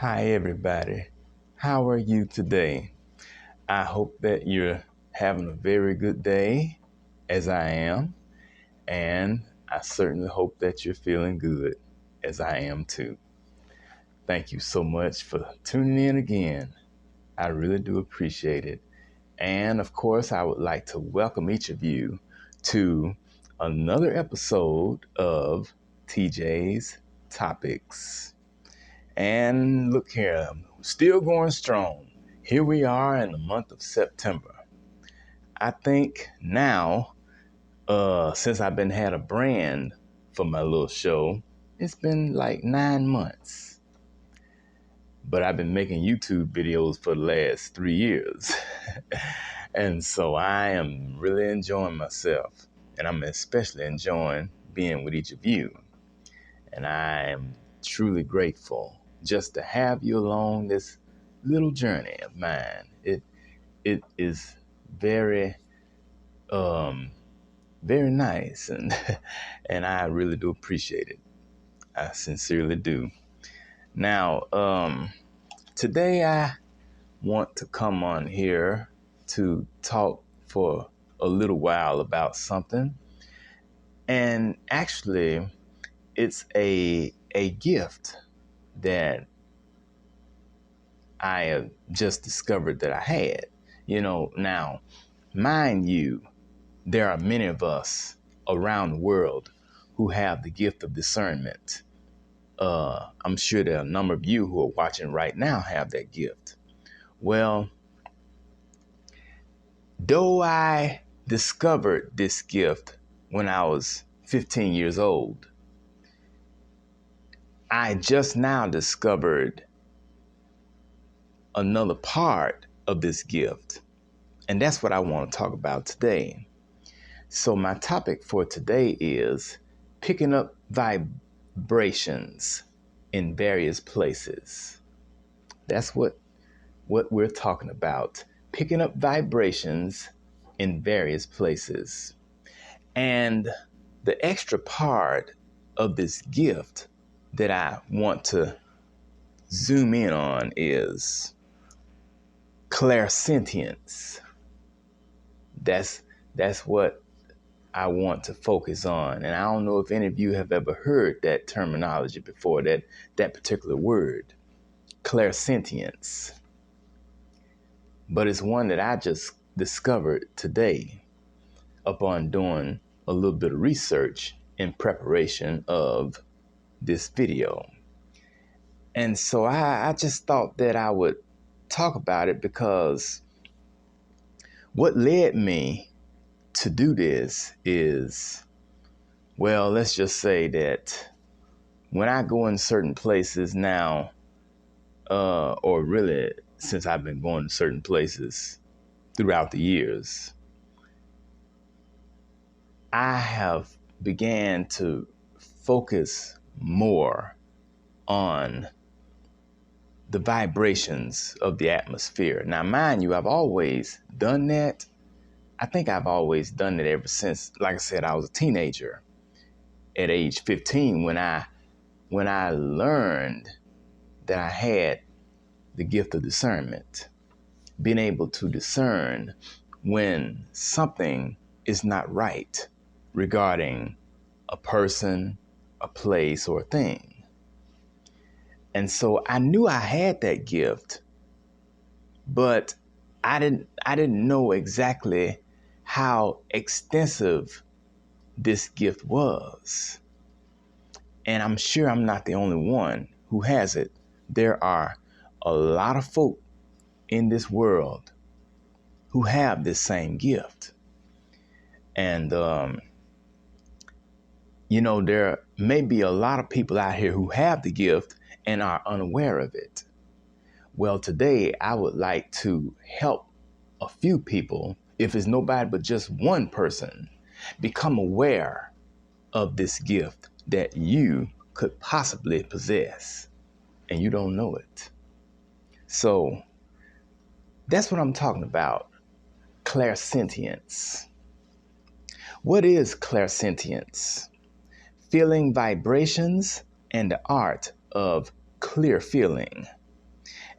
Hi, everybody. How are you today? I hope that you're having a very good day, as I am, and I certainly hope that you're feeling good, as I am too. Thank you so much for tuning in again. I really do appreciate it. And of course, I would like to welcome each of you to another episode of TJ's Topics. And look here, still going strong. Here we are in the month of September. I think now, since I've been had a brand for my little show, it's been like 9 months. But I've been making YouTube videos for the last 3 years. And so I am really enjoying myself. And I'm especially enjoying being with each of you. And I am truly grateful just to have you along this little journey of mine. It is very very nice, and and I really do appreciate it. I sincerely do. Now, today I want to come on here to talk for a little while about something, and actually, it's a gift that I have just discovered that I had. Now, mind you, there are many of us around the world who have the gift of discernment. I'm sure there are a number of you who are watching right now have that gift. Well, though I discovered this gift when I was 15 years old, I just now discovered another part of this gift. And that's what I want to talk about today. So my topic for today is picking up vibrations in various places. That's what we're talking about. Picking up vibrations in various places. And the extra part of this gift that I want to zoom in on is clairsentience. That's what I want to focus on. And I don't know if any of you have ever heard that terminology before, that particular word, clairsentience. But it's one that I just discovered today upon doing a little bit of research in preparation of this video. And so I just thought that I would talk about it because what led me to do this is, well, let's just say that when I go in certain places now, or really since I've been going to certain places throughout the years, I have began to focus more on the vibrations of the atmosphere. Now, mind you, I've always done that. I think I've always done it ever since, like I said, I was a teenager at age 15 when I learned that I had the gift of discernment, being able to discern when something is not right regarding a person, a place, or a thing. And so I knew I had that gift, but I didn't know exactly how extensive this gift was. And I'm sure I'm not the only one who has it. There are a lot of folk in this world who have this same gift. And, there may be a lot of people out here who have the gift and are unaware of it. Well, today I would like to help a few people, if it's nobody but just one person, become aware of this gift that you could possibly possess and you don't know it. So that's what I'm talking about. Clairsentience. What is clairsentience? Feeling vibrations and the art of clear feeling.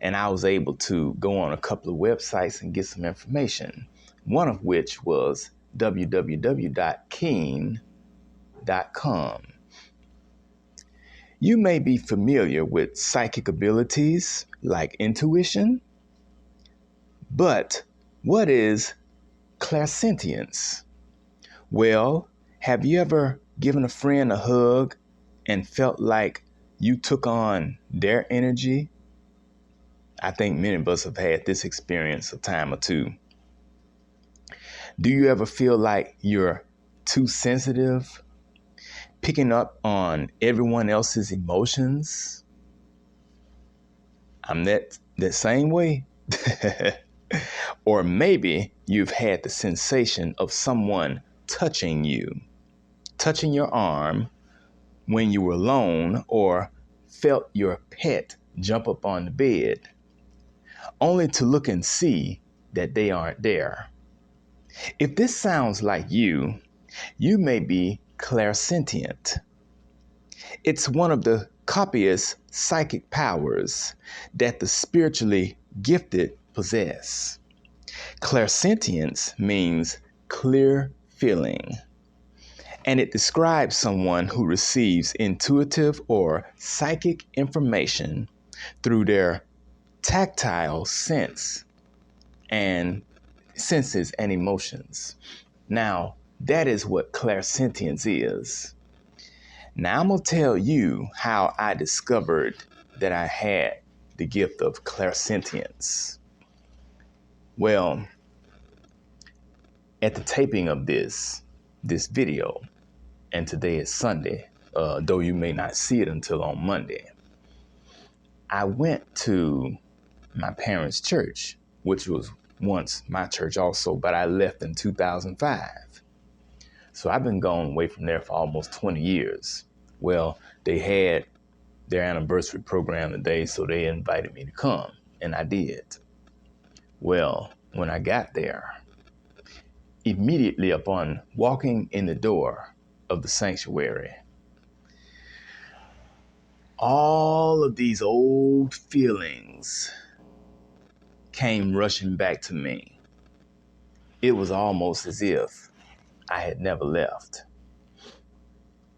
and I was able to go on a couple of websites and get some information, one of which was www.keen.com. You may be familiar with psychic abilities like intuition, but what is clairsentience? Well, have you ever given a friend a hug and felt like you took on their energy? I think many of us have had this experience a time or two. Do you ever feel like you're too sensitive, picking up on everyone else's emotions? I'm that same way. Or maybe you've had the sensation of someone touching you, touching your arm when you were alone, or felt your pet jump up on the bed, only to look and see that they aren't there. If this sounds like you may be clairsentient. It's one of the copious psychic powers that the spiritually gifted possess. Clairsentience means clear feeling, and it describes someone who receives intuitive or psychic information through their tactile senses and emotions. Now, that is what clairsentience is. Now, I'm going to tell you how I discovered that I had the gift of clairsentience. Well, at the taping of this video, and today is Sunday, though you may not see it until on Monday, I went to my parents' church, which was once my church also, but I left in 2005. So I've been gone away from there for almost 20 years. Well, they had their anniversary program today, so they invited me to come, and I did. Well, when I got there, immediately upon walking in the door of the sanctuary, all of these old feelings came rushing back to me. It was almost as if I had never left.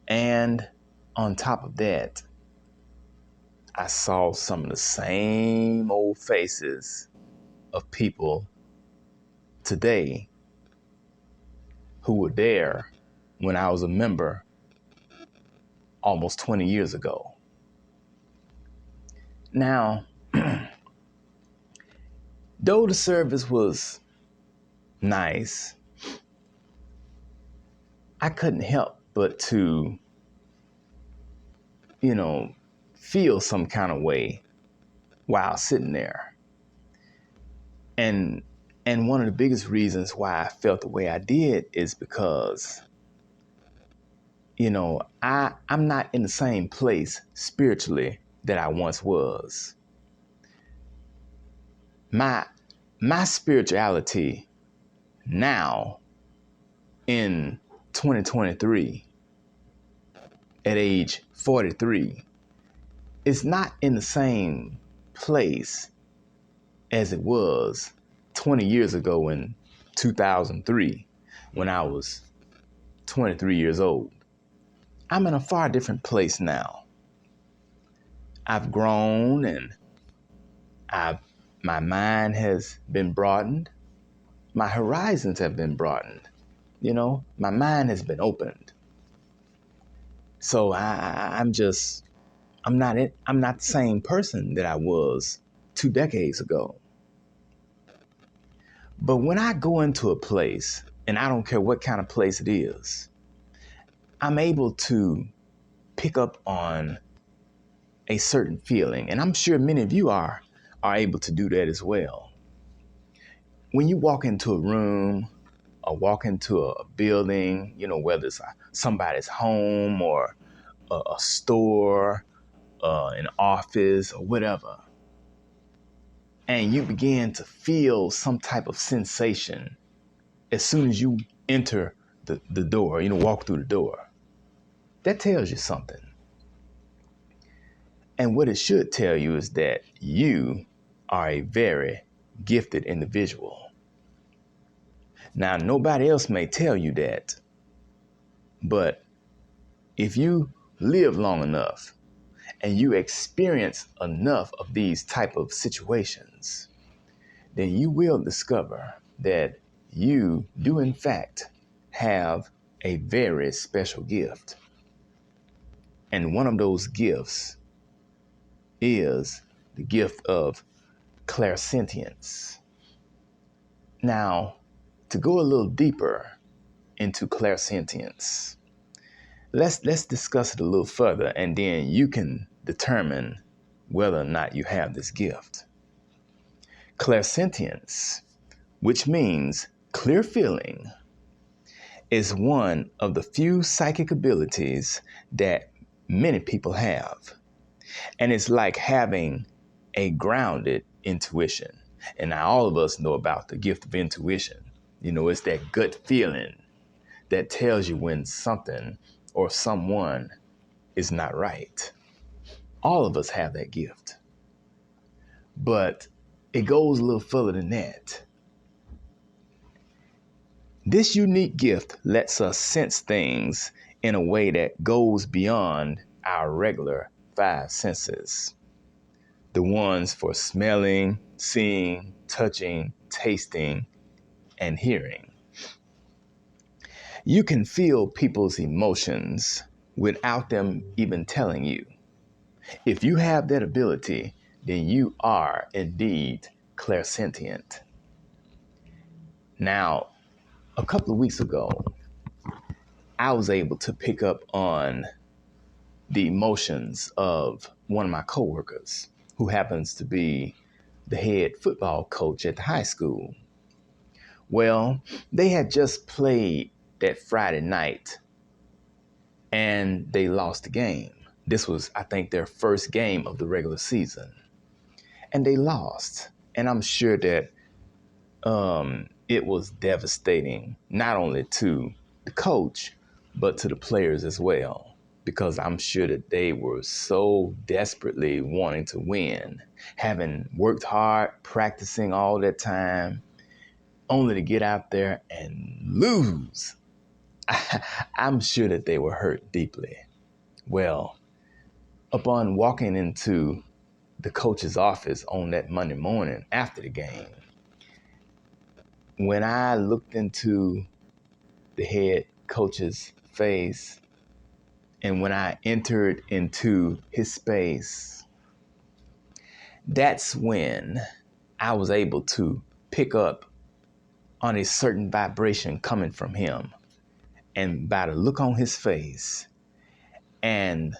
And on top of that, I saw some of the same old faces of people today who were there when I was a member almost 20 years ago. Now, though the service was nice, I couldn't help but to, feel some kind of way while sitting there. And one of the biggest reasons why I felt the way I did is because, I'm not in the same place spiritually that I once was. My spirituality now in 2023 at age 43 is not in the same place as it was 20 years ago in 2003 when I was 23 years old. I'm in a far different place now. I've grown and my mind has been broadened. My horizons have been broadened. My mind has been opened. So I'm not the same person that I was 2 decades ago. But when I go into a place, and I don't care what kind of place it is, I'm able to pick up on a certain feeling. And I'm sure many of you are able to do that as well. When you walk into a room or walk into a building, whether it's somebody's home or a store, an office or whatever, and you begin to feel some type of sensation as soon as you enter the door, walk through the door, that tells you something. And what it should tell you is that you are a very gifted individual. Now, nobody else may tell you that, but if you live long enough and you experience enough of these type of situations, then you will discover that you do in fact have a very special gift. And one of those gifts is the gift of clairsentience. Now, to go a little deeper into clairsentience, let's discuss it a little further, and then you can determine whether or not you have this gift. Clairsentience, which means clear feeling, is one of the few psychic abilities that many people have. And it's like having a grounded intuition. And now all of us know about the gift of intuition. You know, it's that gut feeling that tells you when something or someone is not right. All of us have that gift. But it goes a little further than that. This unique gift lets us sense things in a way that goes beyond our regular five senses. The ones for smelling, seeing, touching, tasting, and hearing. You can feel people's emotions without them even telling you. If you have that ability, then you are indeed clairsentient. Now, a couple of weeks ago, I was able to pick up on the emotions of one of my coworkers who happens to be the head football coach at the high school. Well, they had just played that Friday night and they lost the game. This was, I think, their first game of the regular season. And they lost. And I'm sure that it was devastating, not only to the coach, but to the players as well, because I'm sure that they were so desperately wanting to win, having worked hard, practicing all that time, only to get out there and lose. I'm sure that they were hurt deeply. Well, upon walking into the coach's office on that Monday morning after the game, when I looked into the head coach's face and when I entered into his space, that's when I was able to pick up on a certain vibration coming from him. And by the look on his face and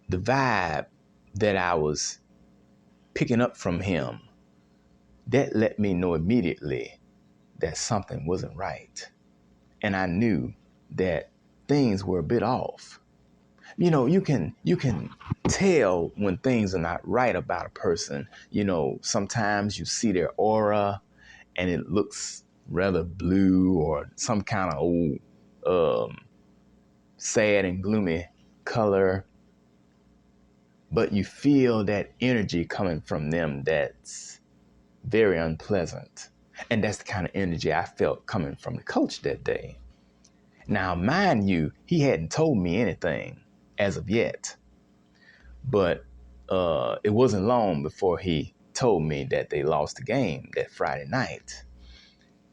the vibe that I was picking up from him, that let me know immediately that something wasn't right. And I knew that things were a bit off. You know, you can tell when things are not right about a person. You know, sometimes you see their aura and it looks rather blue or some kind of old sad and gloomy color, but you feel that energy coming from them that's very unpleasant. And that's the kind of energy I felt coming from the coach that day. Now, mind you, he hadn't told me anything as of yet, but it wasn't long before he told me that they lost the game that Friday night.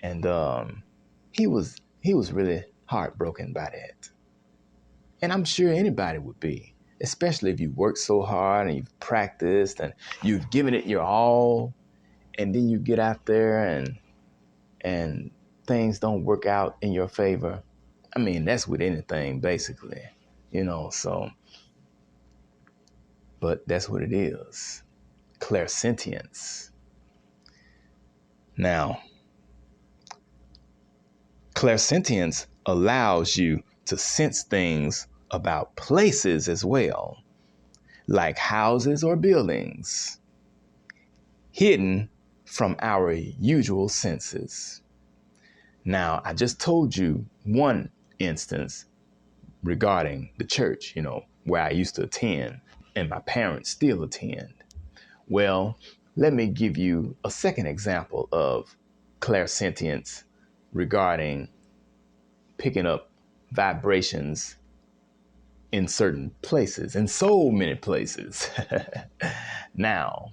And he was really heartbroken by that. And I'm sure anybody would be, especially if you worked so hard and you've practiced and you've given it your all, and then you get out there and things don't work out in your favor. I mean, that's with anything, basically, you know, so, but that's what it is. Clairsentience. Now, clairsentience allows you to sense things about places as well, like houses or buildings, hidden from our usual senses. Now, I just told you one instance regarding the church, you know, where I used to attend and my parents still attend. Well, let me give you a second example of clairsentience regarding picking up vibrations in certain places, in so many places. Now,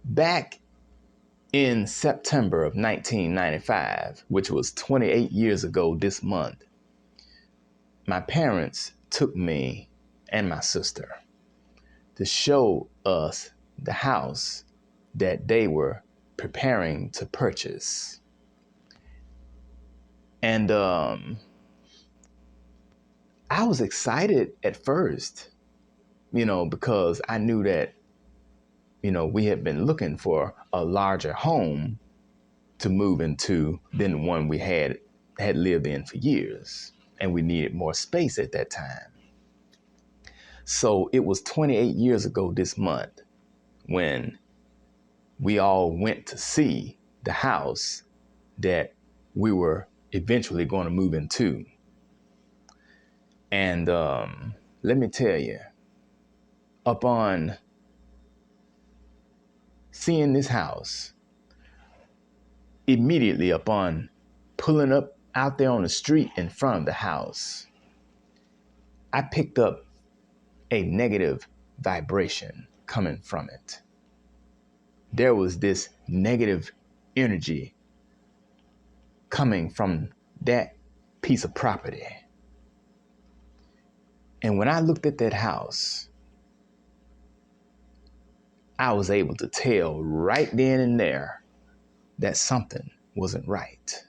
back in September of 1995, which was 28 years ago this month, my parents took me and my sister to show us the house that they were preparing to purchase. And I was excited at first, because I knew that, we had been looking for a larger home to move into than the one we had lived in for years. And we needed more space at that time. So it was 28 years ago this month when we all went to see the house that we were eventually going to move into. And let me tell you, upon seeing this house, immediately upon pulling up out there on the street in front of the house, I picked up a negative vibration coming from it. There was this negative energy coming from that piece of property. And when I looked at that house, I was able to tell right then and there that something wasn't right.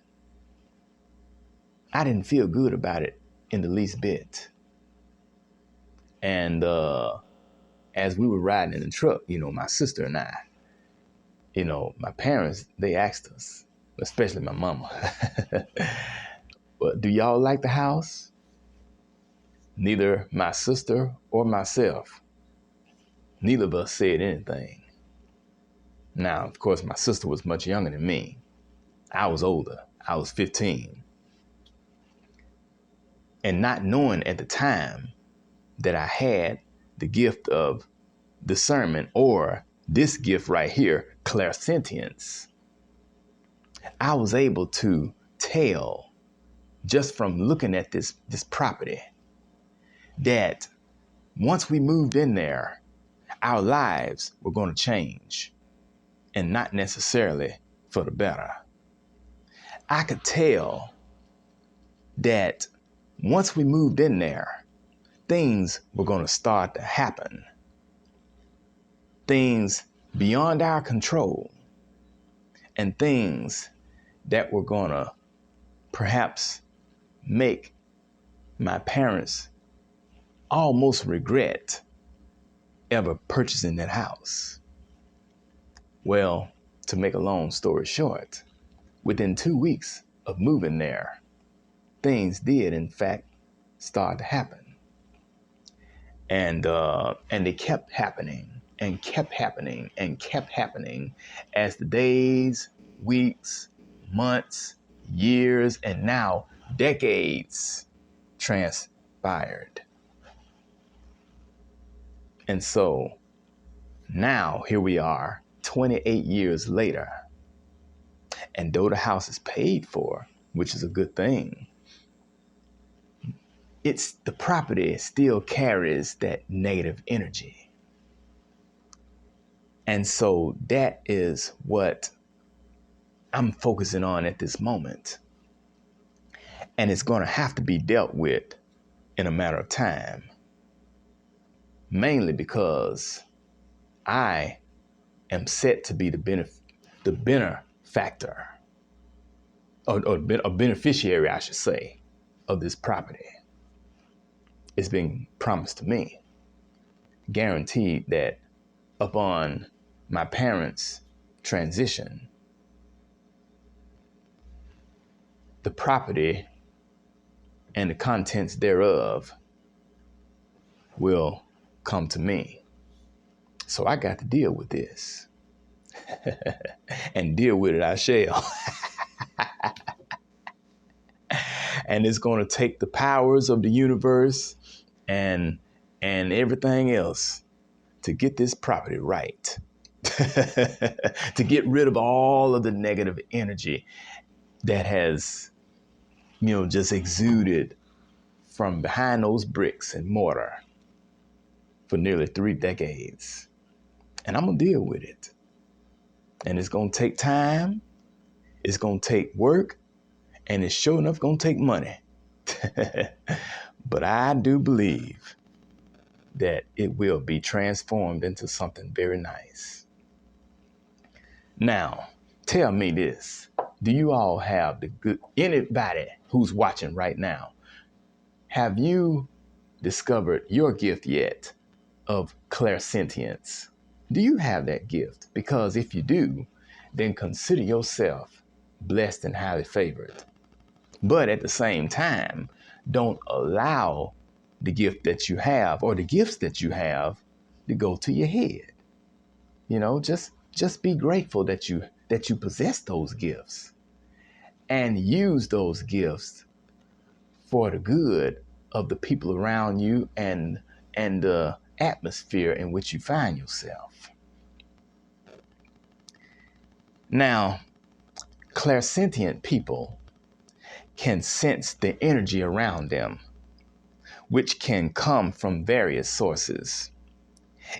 I didn't feel good about it in the least bit. And as we were riding in the truck, my sister and I, my parents, they asked us, especially my mama, but do y'all like the house? Neither my sister or myself, neither of us said anything. Now, of course, my sister was much younger than me. I was older. I was 15. And not knowing at the time that I had the gift of discernment, or this gift right here, clairsentience, I was able to tell just from looking at this property that once we moved in there, our lives were going to change, and not necessarily for the better. I could tell that once we moved in there, things were going to start to happen. Things beyond our control, and things that were going to perhaps make my parents almost regret ever purchasing that house. Well, to make a long story short, within 2 weeks of moving there, things did in fact start to happen. And they kept happening and kept happening and kept happening as the days, weeks, months, years, and now decades transpired. And so now here we are 28 years later. And though the house is paid for, which is a good thing, the property still carries that negative energy. And so that is what I'm focusing on at this moment. And it's going to have to be dealt with in a matter of time. Mainly because I am set to be the benefactor, or a beneficiary, I should say, of this property. It's being promised to me, guaranteed that upon my parents' transition, the property and the contents thereof will come to me. So I got to deal with this. And deal with it I shall. And it's going to take the powers of the universe and everything else to get this property right. to get rid of all of the negative energy that has, just exuded from behind those bricks and mortar for nearly 3 decades. And I'm going to deal with it. And it's going to take time. It's going to take work. And it's sure enough going to take money. But I do believe that it will be transformed into something very nice. Now, tell me this. Do you all have anybody who's watching right now, have you discovered your gift yet of clairsentience? Do you have that gift? Because if you do, then consider yourself blessed and highly favored. But at the same time, don't allow the gift that you have or the gifts that you have to go to your head. Just be grateful that you possess those gifts and use those gifts for the good of the people around you and the atmosphere in which you find yourself. Now, clairsentient people can sense the energy around them, which can come from various sources.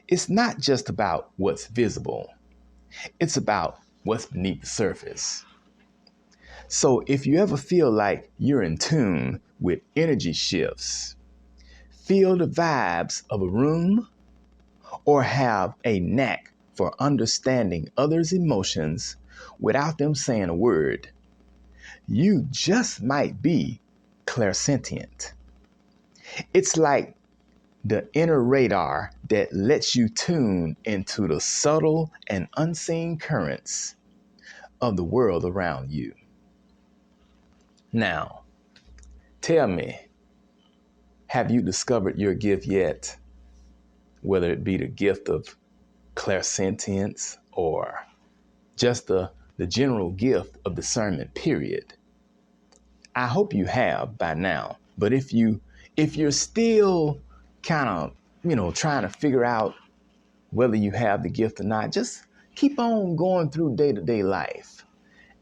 It's not just about what's visible. It's about what's beneath the surface. So if you ever feel like you're in tune with energy shifts, feel the vibes of a room, or have a knack for understanding others' emotions without them saying a word, you just might be clairsentient. It's like the inner radar that lets you tune into the subtle and unseen currents of the world around you. Now, tell me, have you discovered your gift yet? Whether it be the gift of clairsentience or just the general gift of discernment, period. I hope you have by now. But if you're still kind of, trying to figure out whether you have the gift or not, just keep on going through day-to-day life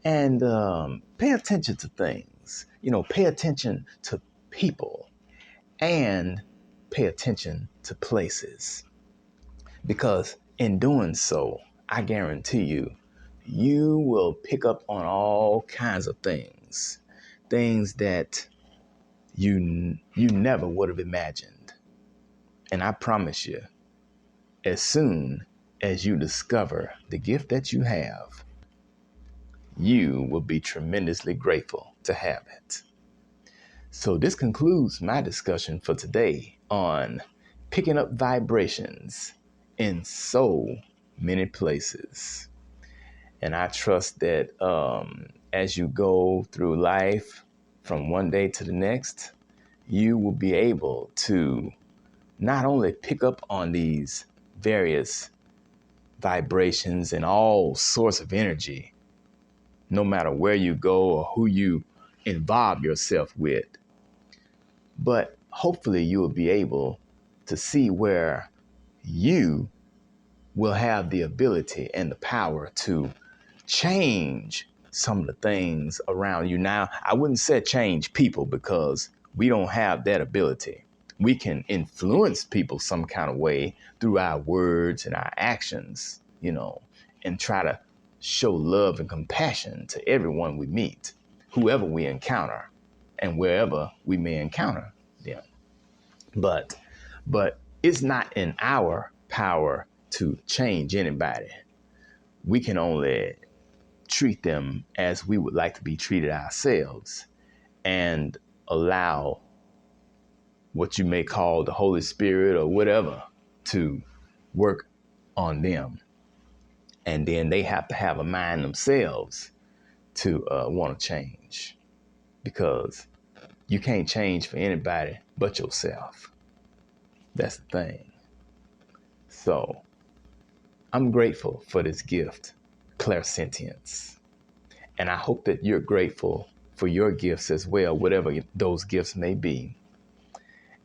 and pay attention to things. Pay attention to people and pay attention to places. Because in doing so, I guarantee you will pick up on all kinds of things that you never would have imagined. And I promise you, as soon as you discover the gift that you have, you will be tremendously grateful to have it. So this concludes my discussion for today on picking up vibrations in so many places. And I trust that as you go through life from one day to the next, you will be able to not only pick up on these various vibrations and all sorts of energy, no matter where you go or who you involve yourself with, but hopefully you will be able to see where you will have the ability and the power to change some of the things around you. Now, I wouldn't say change people because we don't have that ability. We can influence people some kind of way through our words and our actions, and try to show love and compassion to everyone we meet, whoever we encounter, and wherever we may encounter them. But it's not in our power to change anybody. We can only treat them as we would like to be treated ourselves and allow what you may call the Holy Spirit or whatever to work on them. And then they have to have a mind themselves to want to change, because you can't change for anybody but yourself. That's the thing. So I'm grateful for this gift, clairsentience. And I hope that you're grateful for your gifts as well, whatever those gifts may be.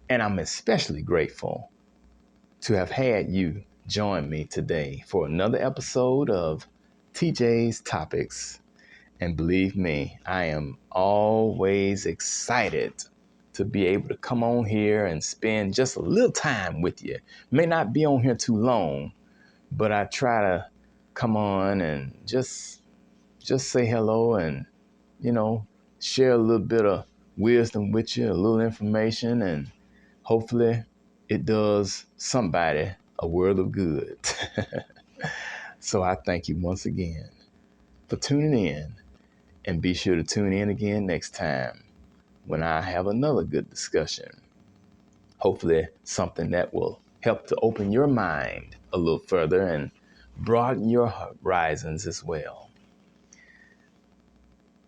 And I'm especially grateful to have had you join me today for another episode of TJ's Topics. And believe me, I am always excited to be able to come on here and spend just a little time with you. May not be on here too long, but I try to come on and just say hello and, you know, share a little bit of wisdom with you, a little information, and hopefully it does somebody a world of good. So I thank you once again for tuning in, and be sure to tune in again next time when I have another good discussion. Hopefully something that will help to open your mind a little further and broaden your horizons as well.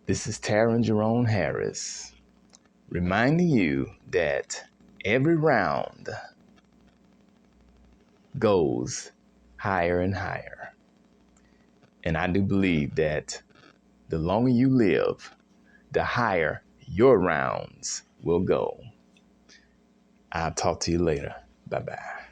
This is Taryn Jerome Harris, reminding you that every round goes higher and higher. And I do believe that the longer you live, the higher your rounds will go. I'll talk to you later. Bye-bye.